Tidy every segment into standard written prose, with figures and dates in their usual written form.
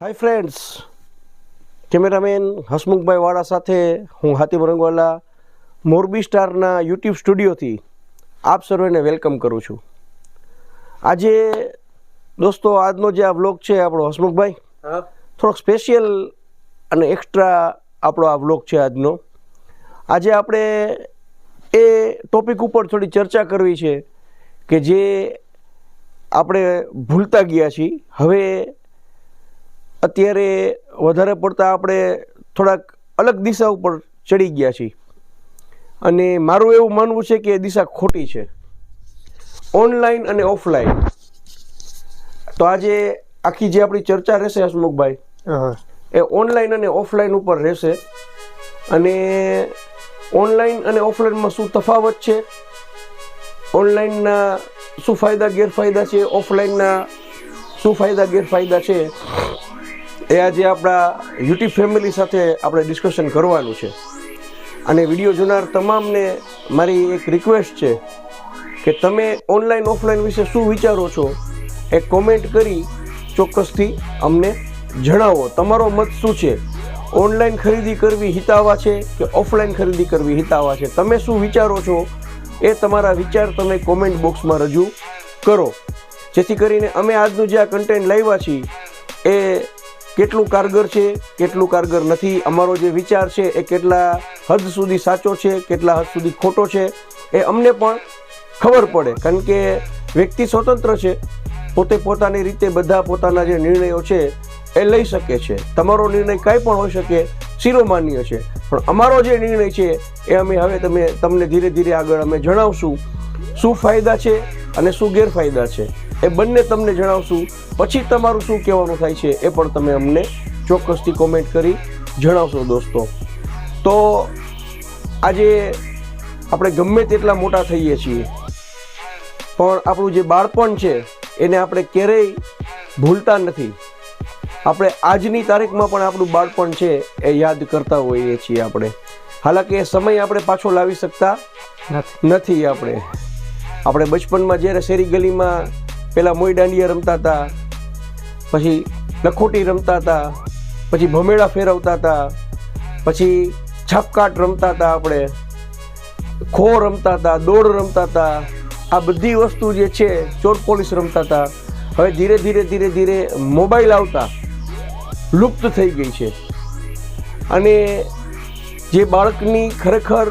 Hi friends, cameraman Hasmukhbhai વાળા સાથે હું હાતિમ રંગવાલા મોરબી સ્ટારના યુટ્યુબ સ્ટુડિયોથી આપ સર્વેને વેલકમ કરું છું. આજે દોસ્તો આજનો જે આ વ્લોગ છે આપણો હસમુખભાઈ થોડોક સ્પેશિયલ અને એક્સ્ટ્રા આપણો આ વ્લોગ છે આજનો. આજે આપણે એ ટોપિક ઉપર થોડી ચર્ચા કરવી છે કે જે આપણે ભૂલતા ગયા છીએ. હવે અત્યારે વધારે પડતા આપણે થોડાક અલગ દિશા ઉપર ચડી ગયા છીએ અને મારું એવું માનવું છે કે એ દિશા ખોટી છે, ઓનલાઈન અને ઓફલાઈન. તો આજે આખી જે આપણી ચર્ચા રહેશે હસમુખભાઈ એ ઓનલાઈન અને ઓફલાઈન ઉપર રહેશે. અને ઓનલાઈન અને ઓફલાઈનમાં શું તફાવત છે, ઓનલાઈનના શું ફાયદા ગેરફાયદા છે, ઓફલાઈનના શું ફાયદા ગેરફાયદા છે, એ આજે આપણા યુટ્યુબ ફેમિલી સાથે આપણે ડિસ્કશન કરવાનું છે. અને વિડીયો જોનાર તમામને મારી એક રિક્વેસ્ટ છે કે તમે ઓનલાઈન ઓફલાઈન વિશે શું વિચારો છો એ કોમેન્ટ કરી ચોક્કસથી અમને જણાવો. તમારો મત શું છે, ઓનલાઈન ખરીદી કરવી હિતાવા છે કે ઓફલાઈન ખરીદી કરવી હિતાવા છે? તમે શું વિચારો છો એ તમારા વિચાર તમે કોમેન્ટ બોક્સમાં રજૂ કરો, જેથી કરીને અમે આજનું જે આ કન્ટેન્ટ લાવ્યા છીએ એ કેટલું કારગર છે, કેટલું કારગર નથી, અમારો જે વિચાર છે એ કેટલા હદ સુધી સાચો છે, કેટલા હદ સુધી ખોટો છે, એ અમને પણ ખબર પડે. કારણ કે વ્યક્તિ સ્વતંત્ર છે, પોતે પોતાની રીતે બધા પોતાના જે નિર્ણયો છે એ લઈ શકે છે. તમારો નિર્ણય કાંઈ પણ હોઈ શકે, શિરોમાન્ય છે, પણ અમારો જે નિર્ણય છે એ અમે હવે તમને ધીરે ધીરે આગળ અમે જણાવશું. શું ફાયદા છે અને શું ગેરફાયદા છે એ બંને તમને જણાવશું. પછી તમારું શું કહેવાનું થાય છે એ પણ તમે અમને ચોક્કસથી કોમેન્ટ કરી જણાવશો દોસ્તો. તો આજે આપણે ગમે તેટલા મોટા થઈએ છીએ પણ આપણું જે બાળપણ છે એને આપણે ક્યારેય ભૂલતા નથી. આપણે આજની તારીખમાં પણ આપણું બાળપણ છે એ યાદ કરતા હોઈએ છીએ આપણે. હાલાકી એ સમય આપણે પાછો લાવી શકતા નથી. આપણે બચપનમાં જ્યારે શેરી ગલીમાં પેલા મોઈ દાંડિયા રમતા હતા, પછી લખોટી રમતા હતા, પછી ભમેડા ફેરવતા હતા, પછી છાપકાટ રમતા હતા, આપણે ખો રમતા હતા, દોડ રમતા હતા, આ બધી વસ્તુ જે છે, ચોર પોલીસ રમતા હતા. હવે ધીરે ધીરે ધીરે ધીરે મોબાઈલ આવતા લુપ્ત થઈ ગઈ છે. અને જે બાળકની ખરેખર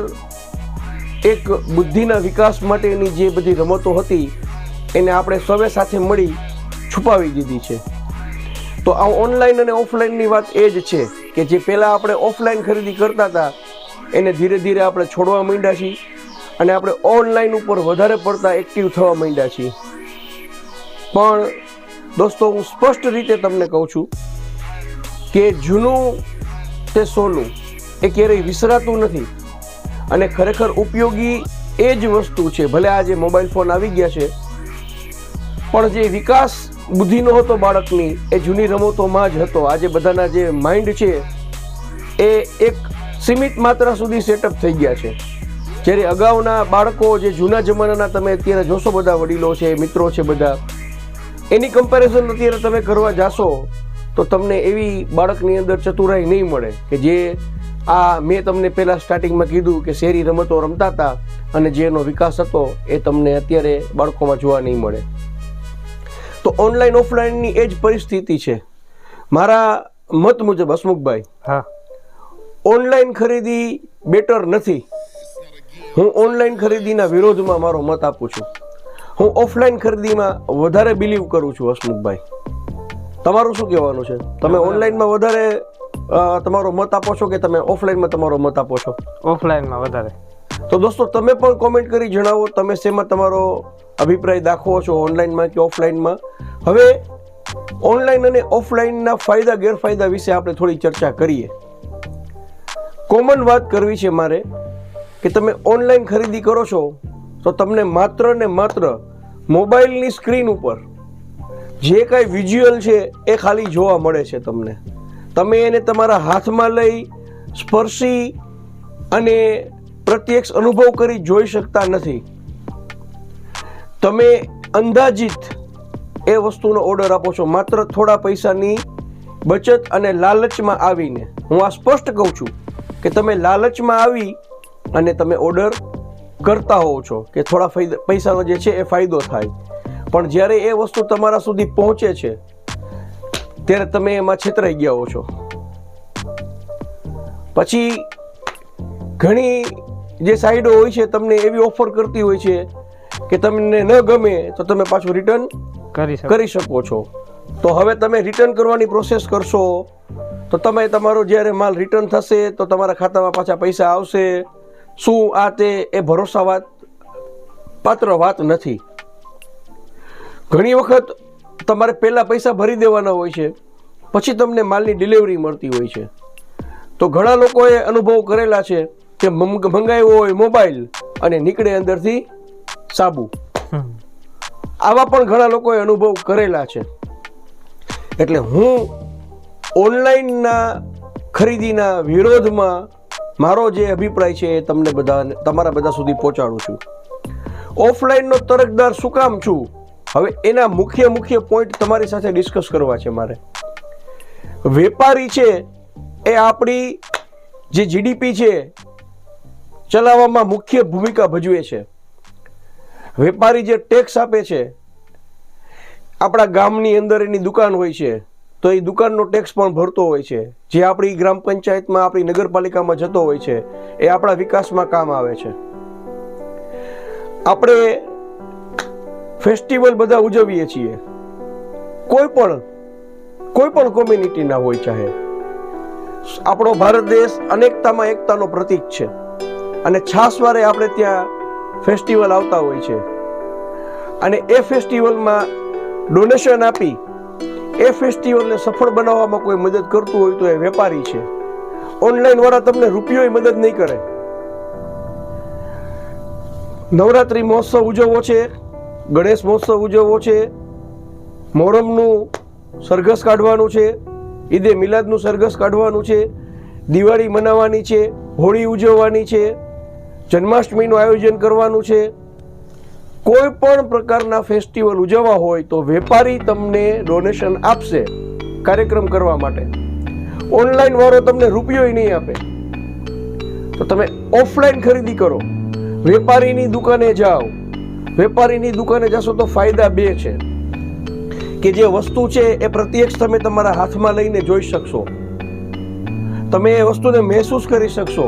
એક બુદ્ધિના વિકાસ માટેની જે બધી રમતો હતી એને આપણે સૌએ સાથે મળી છુપાવી દીધી છે. તો આ ઓનલાઈન અને ઓફલાઈનની વાત એ જ છે કે જે પહેલાં આપણે ઓફલાઈન ખરીદી કરતા હતા એને ધીરે ધીરે આપણે છોડવા માંડ્યા છીએ અને આપણે ઓનલાઈન ઉપર વધારે પડતા એક્ટિવ થવા માંડ્યા છીએ. પણ દોસ્તો, હું સ્પષ્ટ રીતે તમને કહું છું કે જૂનું તે સોનું એ ક્યારેય વિસરાતું નથી અને ખરેખર ઉપયોગી એ જ વસ્તુ છે. ભલે આજે મોબાઈલ ફોન આવી ગયા છે પણ જે વિકાસ બુદ્ધિનો હતો બાળકની એ જૂની રમતોમાં જ હતો. આજે બધાના જે માઇન્ડ છે એ એક સીમિત માત્રા સુધી સેટઅપ થઈ ગયા છે. જ્યારે અગાઉના બાળકો જે જૂના જમાનાના તમે અત્યારે જોશો, બધા વડીલો છે, મિત્રો છે, બધા એની કમ્પેરિઝન અત્યારે તમે કરવા જાશો તો તમને એવી બાળકની અંદર ચતુરાઈ નહીં મળે કે જે આ મેં તમને પહેલાં સ્ટાર્ટિંગમાં કીધું કે શેરી રમતો રમતા હતા અને જે એનો વિકાસ હતો એ તમને અત્યારે બાળકોમાં જોવા નહીં મળે. તો ઓનલાઈન ઓફલાઈનની એ જ પરિસ્થિતિ છે. મારા મત મુજબ હસમુખભાઈ, ઓનલાઈન ખરીદી બેટર નથી. હું ઓનલાઈન ખરીદીના વિરોધમાં મારો મત આપું છું. હું ઓફલાઈન ખરીદીમાં વધારે બિલીવ કરું છું. હસમુખભાઈ, તમારું શું કહેવાનું છે? તમે ઓનલાઈનમાં વધારે તમારો મત આપો છો કે તમે ઓફલાઈનમાં તમારો મત આપો છો? ઓફલાઈનમાં વધારે. તો દોસ્તો, તમે પણ કોમેન્ટ કરી જણાવો તમે શેમાં તમારો અભિપ્રાય દાખવો છો, ઓનલાઈનમાં કે ઓફલાઈનમાં. હવે ઓનલાઈન અને ઓફલાઈનના ફાયદા ગેરફાયદા વિશે આપણે થોડી ચર્ચા કરીએ. કોમન વાત કરવી છે મારે કે તમે ઓનલાઈન ખરીદી કરો છો તો તમને માત્ર ને માત્ર મોબાઈલની સ્ક્રીન ઉપર જે કાંઈ વિઝ્યુઅલ છે એ ખાલી જોવા મળે છે તમને. તમે એને તમારા હાથમાં લઈ સ્પર્શી અને પ્રત્યક્ષ અનુભવ કરી જોઈ શકતા નથી. તમે અંદાજિત એ વસ્તુનો ઓર્ડર આપો છો માત્ર થોડા પૈસાની બચત અને લાલચમાં આવીને, હું આ સ્પષ્ટ કહું છું કે તમે લાલચમાં આવી અને તમે ઓર્ડર કરતા હોવ છો કે થોડા પૈસાનો જે છે એ ફાયદો થાય, પણ જ્યારે એ વસ્તુ તમારા સુધી પહોંચે છે ત્યારે તમે એમાં છેતરાઈ ગયા હો છો. પછી ઘણી જે સાઇડો હોય છે તમને એવી ઓફર કરતી હોય છે કે તમને ન ગમે તો તમે પાછું રિટર્ન કરી શકો છો. તો હવે તમે રિટર્ન કરવાની પ્રોસેસ કરશો તો તમે તમારો જ્યારે માલ રિટર્ન થશે તો તમારા ખાતામાં પાછા પૈસા આવશે. શું આ તે એ ભરોસા પાત્ર વાત નથી. ઘણી વખત તમારે પહેલાં પૈસા ભરી દેવાના હોય છે, પછી તમને માલની ડિલિવરી મળતી હોય છે. તો ઘણા લોકોએ અનુભવ કરેલા છે કે મંગાવ્યો હોય મોબાઈલ અને નીકળે અંદરથી સાબુ. આવા પણ ઘણા લોકોએ અનુભવ કરેલા છે. એટલે હું ઓનલાઈનના ખરીદીના વિરોધમાં મારો જે અભિપ્રાય છે એ તમને તમારા બધા સુધી પહોંચાડું છું. ઓફલાઈનનો તરફદાર શું કામ છું, હવે એના મુખ્ય પોઈન્ટ તમારી સાથે ડિસ્કસ કરવા છે મારે. વેપારી છે એ આપણી જે જીડીપી છે ચલાવવામાં મુખ્ય ભૂમિકા ભજવે છે. વેપારી જે ટેક્સ આપે છે, આપણા ગામની અંદર એની દુકાન હોય છે તો એ દુકાનનો ટેક્સ પણ ભરતો હોય છે, જે આપણી ગ્રામ પંચાયતમાં આપણી નગરપાલિકામાં જતો હોય છે, એ આપણા વિકાસમાં કામ આવે છે. આપણે ફેસ્ટિવલ બધા ઉજવીએ છીએ, કોઈ પણ કોમ્યુનિટીના હોય, ચાહે આપણો ભારત દેશ અનેકતામાં એકતાનો પ્રતીક છે અને છાસવારે આપણે ત્યાં ફેસ્ટિવલ આવતા હોય છે અને એ ફેસ્ટિવલમાં ડોનેશન આપી એ ફેસ્ટિવલને સફળ બનાવવામાં કોઈ મદદ કરતું હોય તો એ વેપારી છે. ઓનલાઈન વાળા તમને રૂપિયો મદદ નહીં કરે. નવરાત્રી મહોત્સવ ઉજવવો છે, ગણેશ મહોત્સવ ઉજવવો છે, મોહરમનું સરઘસ કાઢવાનું છે, ઈદે મિલાદનું સરઘસ કાઢવાનું છે, દિવાળી મનાવવાની છે, હોળી ઉજવવાની છે, જન્માષ્ટમીનું આયોજન કરવાનું છે. કોઈ પણ પ્રકારના ફેસ્ટિવલ ઉજવવા હોય તો વેપારી તમને ડોનેશન આપશે કાર્યક્રમ કરવા માટે. ઓનલાઈન વાળો તમને રૂપિયો નહીં આપે. તો તમે ઓફલાઈન ખરીદી કરો, વેપારીની દુકાને જાઓ. વેપારીની દુકાને જશો તો ફાયદા બે છે કે જે વસ્તુ છે એ પ્રત્યક્ષ તમે તમારા હાથમાં લઈને જોઈ શકશો, તમે એ વસ્તુને મહેસૂસ કરી શકશો.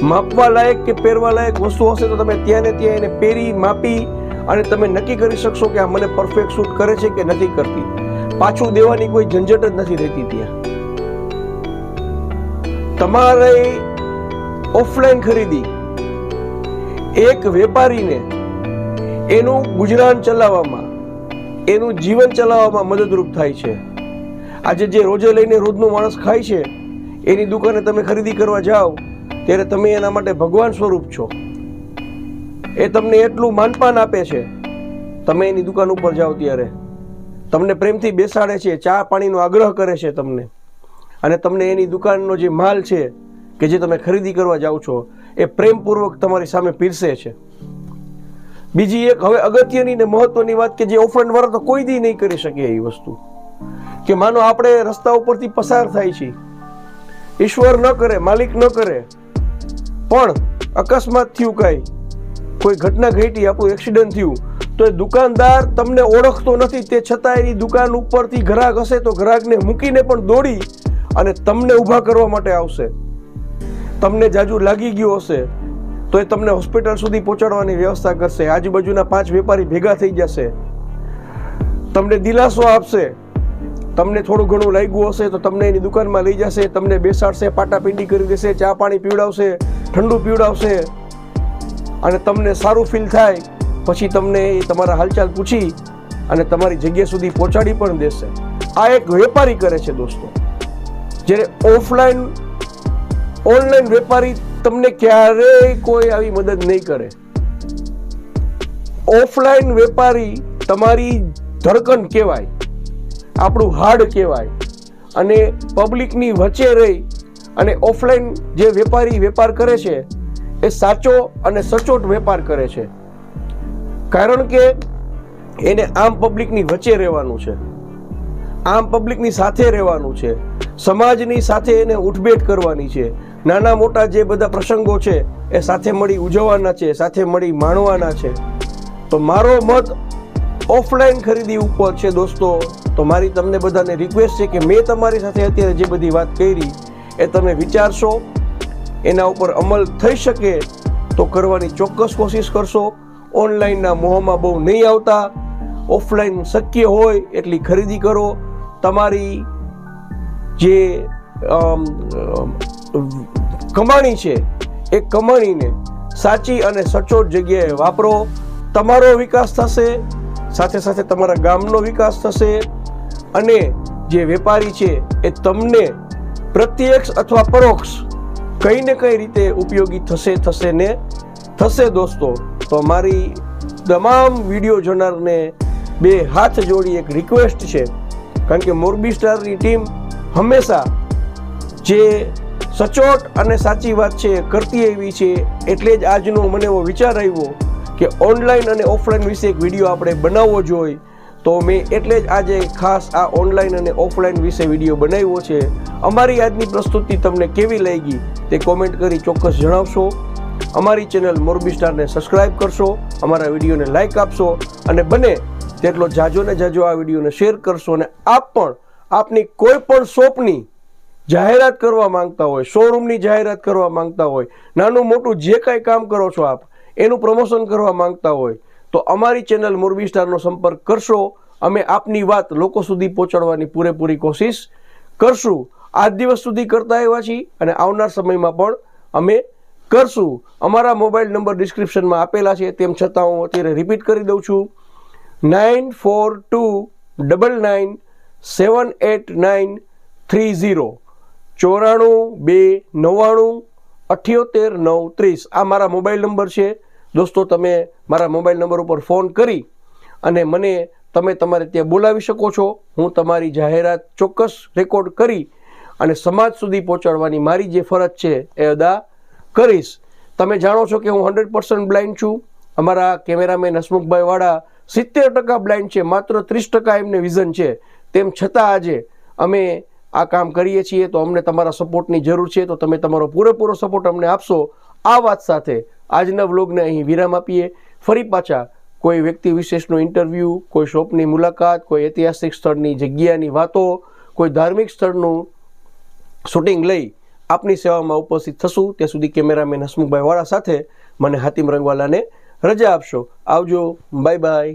માપવા લાયક કે પહેરવા લાયક વસ્તુ હશે તો તમે ત્યાં ને ત્યાં એને પહેરી માપી અને તમે નક્કી કરી શકશો કે આ મને પરફેક્ટ શૂટ કરે છે કે નથી કરતી. પાછું દેવાની કોઈ ઝંઝટ જ નથી રહેતી. ત્યાં તમારે ઓફલાઈન ખરીદી એક વેપારીને એનું ગુજરાન ચલાવવામાં, એનું જીવન ચલાવવામાં મદદરૂપ થાય છે. આજે જે રોજે લઈને રોજનું માણસ ખાય છે એની દુકાને તમે ખરીદી કરવા જાઓ ત્યારે તમે એના માટે ભગવાન સ્વરૂપ છો. એ તમને એટલું માનપાન આપે છે. તમે એની દુકાન ઉપર જાઓ ત્યારે તમને પ્રેમથી બેસાડે છે, ચા પાણીનો આગ્રહ કરે છે તમને, અને તમને એની દુકાનનો જે માલ છે કે જે તમે ખરીદી કરવા જાઓ છો એ પ્રેમપૂર્વક તમારી સામે પીરસે છે. બીજી એક હવે અગત્યની ને મહત્વની વાત કે જે ઓફલાઈન વાળા તો કોઈ દી નહીં કરી શકે એ વસ્તુ, કે માનો આપણે રસ્તા ઉપરથી પસાર થાય છે, ઈશ્વર ન કરે, માલિક ન કરે, પણ અકસ્માત થયું, કોઈ ઘટના ઘટી, આપણું એક્સિડન્ટ થયું, તો એ દુકાનદાર તમને ઓળખતો નથી, તે છતાં એની દુકાન ઉપરથી ગ્રાહક હશે તો ગ્રાહકને મૂકીને પણ દોડી અને તમને ઊભા કરવા માટે આવશે. તમને જાજુ લાગી ગયું હશે તો એ તમને હોસ્પિટલ સુધી પહોંચાડવાની વ્યવસ્થા કરશે. આજુબાજુના 5 વેપારી ભેગા થઈ જશે, તમને દિલાસો આપશે. તમને થોડું ઘણું લાગ્યું હશે તો તમને એની દુકાનમાં લઈ જશે, તમને બેસાડશે, પાટાપિંડી કરી દેશે, ચા પાણી પીવડાવશે, ઠંડુ પીવડાવશે, અને તમને સારું ફીલ થાય પછી તમને એ તમારા હાલચાલ પૂછી અને તમારી જગ્યા સુધી પહોંચાડી પણ દેશે. આ એક વેપારી કરે છે દોસ્તો. જ્યારે ઓનલાઈન વેપારી તમને ક્યારેય કોઈ આવી મદદ નહીં કરે. ઓફલાઈન વેપારી તમારી ધડકન કહેવાય, આપણું હાડ કહેવાય, અને પબ્લિકની વચ્ચે રહી અને ઓફલાઈન જે વેપારી વેપાર કરે છે એ સાચો અને સચોટ વેપાર કરે છે. કારણ કે એને આમ પબ્લિકની વચ્ચે રહેવાનું છે, આમ પબ્લિકની સાથે રહેવાનું છે, સમાજની સાથે એને ઉઠબેઠ કરવાની છે. નાના મોટા જે બધા પ્રસંગો છે એ સાથે મળી ઉજવવાના છે, સાથે મળી માણવાના છે. તો મારો મત ઓફલાઈન ખરીદી ઉપર છે દોસ્તો. તો મારી તમને બધાને રિક્વેસ્ટ છે કે મેં તમારી સાથે અત્યારે જે બધી વાત કરી એ તમે વિચારશો, એના ઉપર અમલ થઈ શકે તો કરવાની ચોક્કસ કોશિશ કરશો. ઓનલાઈનના મોહમાં બહુ નહીં આવતા. ઓફલાઈન શક્ય હોય એટલી ખરીદી કરો. તમારી જે કમાણી છે એ કમાણીને સાચી અને સચોટ જગ્યાએ વાપરો. તમારો વિકાસ થશે, સાથે સાથે તમારા ગામનો વિકાસ થશે, અને જે વેપારી છે એ તમને પ્રત્યક્ષ અથવા પરોક્ષ કઈ ને કઈ રીતે ઉપયોગી થશે ને થશે દોસ્તો. તો મારી તમામ વિડીયો જોનારને બે હાથ જોડી એક રિક્વેસ્ટ છે, કારણ કે મોરબી સ્ટારની ટીમ હંમેશા જે સચોટ અને સાચી વાત છે કરતી એવી છે. એટલે જ આજનો મને એવો વિચાર આવ્યો કે ઓનલાઈન અને ઓફલાઈન વિશે એક વિડીયો આપણે બનાવવો જોઈએ. તો મેં એટલે જ આજે ખાસ આ ઓનલાઈન અને ઓફલાઈન વિશે વિડીયો બનાવ્યો છે. અમારી આજની પ્રસ્તુતિ તમને કેવી લાગી તે કોમેન્ટ કરી ચોક્કસ જણાવશો. અમારી ચેનલ મોરબી સ્ટારને સબસ્ક્રાઇબ કરશો, અમારા વિડીયોને લાઇક આપશો, અને બને તેટલો જાજો ને જાજો આ વિડીયોને શેર કરશો. અને આપ પણ આપની કોઈ પણ શોપની જાહેરાત કરવા માંગતા હોય, શોરૂમની જાહેરાત કરવા માંગતા હોય, નાનું મોટું જે કાંઈ કામ કરો છો આપ એનું પ્રમોશન કરવા માંગતા હોય તો અમારી ચેનલ મોરબી સ્ટારનો સંપર્ક કરશો. અમે આપની વાત લોકો સુધી પહોંચાડવાની પૂરેપૂરી કોશિશ કરશું. આજ દિવસ સુધી કરતા આવ્યા છીએ અને આવનાર સમયમાં પણ અમે કરશું. અમારા મોબાઈલ નંબર ડિસ્ક્રિપ્શનમાં આપેલા છે, તેમ છતાં હું અત્યારે રિપીટ કરી દઉં છું: 9429997890 942999789030. આ મારા મોબાઈલ નંબર છે દોસ્તો. તમે મારા મોબાઈલ નંબર ઉપર ફોન કરી અને મને તમે તમારે ત્યાં બોલાવી શકો છો. હું તમારી જાહેરાત ચોક્કસ રેકોર્ડ કરી અને સમાજ સુધી પહોંચાડવાની મારી જે ફરજ છે એ અદા કરીશ. તમે જાણો છો કે હું 100% બ્લાઇન્ડ છું. અમારા કેમેરામેન હસમુખભાઈ વાળા 70% બ્લાઇન્ડ છે, માત્ર 30% એમને વિઝન છે. તેમ છતાં આજે અમે આ કામ કરીએ છીએ. તો અમને તમારા સપોર્ટની જરૂર છે. તો તમે તમારો પૂરેપૂરો સપોર્ટ અમને આપશો. આ વાત સાથે આજના વ્લોગને અહીં વિરામ આપીએ. ફરી પાછા કોઈ વ્યક્તિ વિશેષનો ઇન્ટરવ્યૂ, કોઈ શોપની મુલાકાત, કોઈ ઐતિહાસિક સ્થળની જગ્યાની વાતો, કોઈ ધાર્મિક સ્થળનું શૂટિંગ લઈ આપની સેવામાં ઉપસ્થિત થશું. ત્યાં સુધી કેમેરામેન હસમુખભાઈ વાળા સાથે મને હાતિમ રંગવાલાને રજા આપશો. આવજો, બાય બાય.